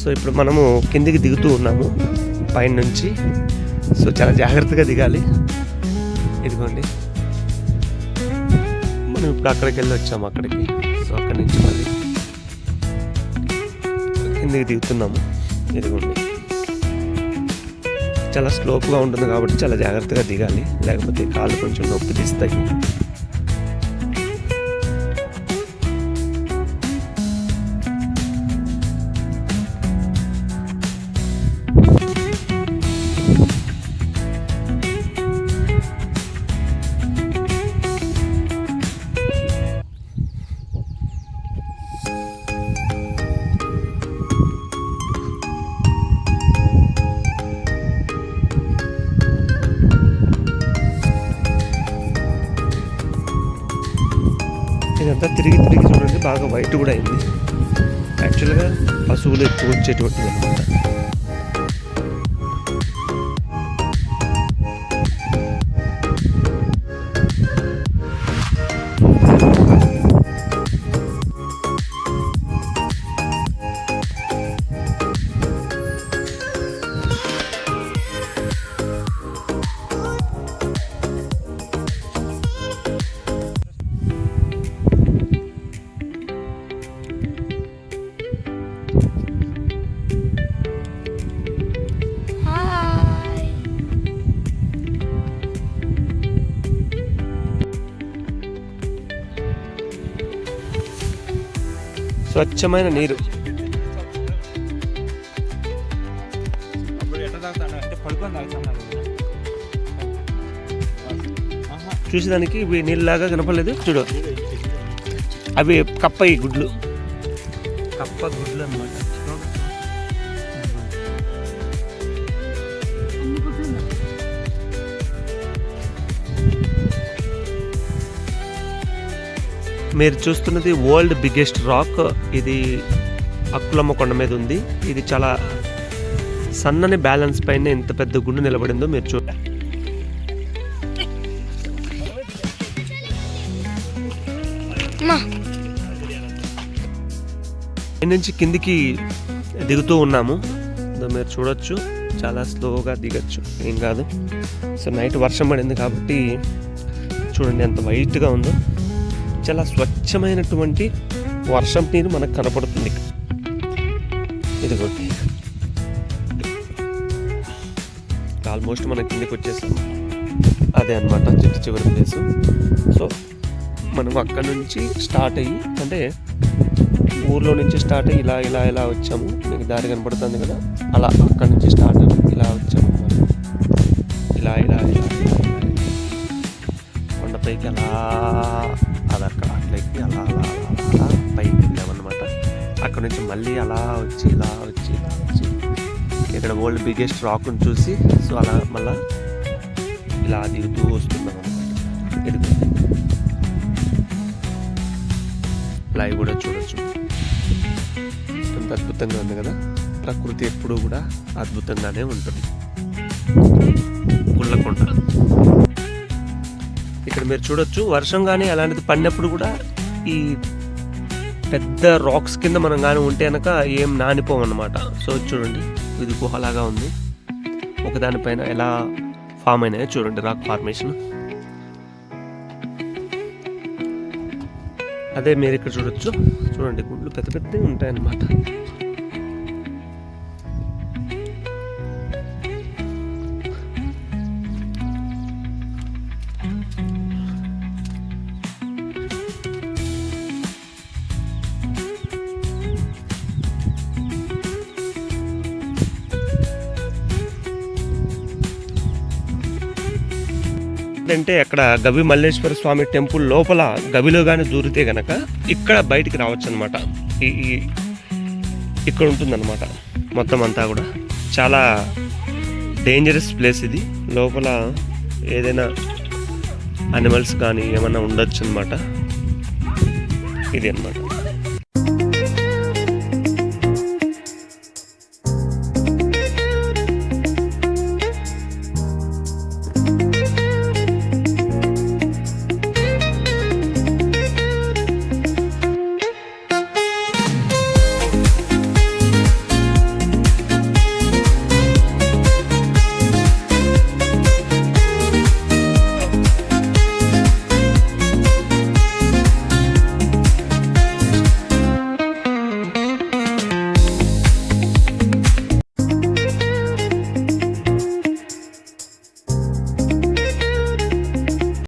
So ఇప్పుడు మనము కిందికి దిగుతూ ఉన్నాము పైన నుంచి. సో చాలా జాగ్రత్తగా దిగాలి. ఇదిగోండి మనం ఇప్పుడు అక్కడికి వెళ్ళి వచ్చాము అక్కడికి. సో అక్కడి నుంచి మళ్ళీ కిందికి దిగుతున్నాము. ఇదిగోండి చాలా స్లోప్గా ఉంటుంది కాబట్టి చాలా జాగ్రత్తగా దిగాలి, లేకపోతే కాళ్ళు కొంచెం నొప్పి తీస్తాయి. ఇదంతా తిరిగి తిరిగి చూడండి, బాగా వైట్ కూడా అయింది. యాక్చువల్గా పశువులు ఎక్కువ వచ్చేటువంటిది అనమాట. స్వచ్ఛమైన నీరు. చూసేదానికి ఇవి నీళ్ళలాగా కనపడలేదు చూడు, అవి కప్ప గుడ్లు, కప్ప గుడ్లు అన్నమాట. మీరు చూస్తున్నది వరల్డ్ బిగ్గెస్ట్ రాక్. ఇది అక్కులమ్మ కొండ మీద ఉంది. ఇది చాలా సన్నని బ్యాలెన్స్ పైన ఎంత పెద్ద గుండు నిలబడిందో మీరు చూడండి. నుంచి కిందికి దిగుతూ ఉన్నాము. మీరు చూడొచ్చు, చాలా స్లోగా దిగచ్చు, ఏం కాదు. సో నైట్ వర్షం పడింది కాబట్టి చూడండి ఎంత వైట్గా ఉందో. చాలా స్వచ్ఛమైనటువంటి వర్షం నీరు మనకు కనపడుతుంది. ఇదిగోండి ఆల్మోస్ట్ మనం కిందకి వచ్చేసాం. అదే అనమాట చిట్టు చివరి ప్లేసు. సో మనం అక్కడ నుంచి స్టార్ట్ అయ్యి, అంటే ఊర్లో నుంచి స్టార్ట్ అయ్యి ఇలా ఇలా ఇలా వచ్చాము. మీకు దారి కనపడుతుంది కదా, అలా అక్కడ నుంచి స్టార్ట్ అయ్యి ఇలా వచ్చాము. ఇలా ఇలా ఇలా కొండపైకి అలా, అది అక్కడ అట్లయితే అలా అలా అలా పైకి వెళ్ళామన్నమాట. అక్కడ నుంచి మళ్ళీ అలా వచ్చి ఇలా వచ్చి ఇలా వచ్చి ఇక్కడ వరల్డ్ బిగ్గెస్ట్ రాక్ను చూసి, సో అలా మళ్ళా ఇలా దిగుతూ వస్తున్నాం అన్నమాట. ఎదుగుతుంది లైవ్ కూడా చూడొచ్చు. ఎంత అద్భుతంగా ఉంది కదా. ప్రకృతి ఎప్పుడూ కూడా అద్భుతంగానే ఉంటుంది. గుళ్ళకొండ ఇక్కడ మీరు చూడొచ్చు. వర్షం కానీ అలాంటిది పడినప్పుడు కూడా ఈ పెద్ద రాక్స్ కింద మనం కానీ ఉంటే కనుక ఏం నానిపోమన్నమాట. సో చూడండి, ఇది గుహలాగా ఉంది. ఒకదానిపైన ఎలా ఫామ్ అయినాయో చూడండి, రాక్ ఫార్మేషన్. అదే మీరు ఇక్కడ చూడొచ్చు. చూడండి, గుండ్లు పెద్ద పెద్దవి ఉంటాయన్నమాట. అంటే అక్కడ గవి మల్లేశ్వర స్వామి టెంపుల్ లోపల గవిలో కానీ దూరితే గనక ఇక్కడ బయటికి రావచ్చు అనమాట. ఇక్కడ ఉంటుందన్నమాట మొత్తం అంతా కూడా. చాలా డేంజరస్ ప్లేస్ ఇది. లోపల ఏదైనా అనిమల్స్ కానీ ఏమన్నా ఉండొచ్చు అనమాట. ఇది అన్నమాట.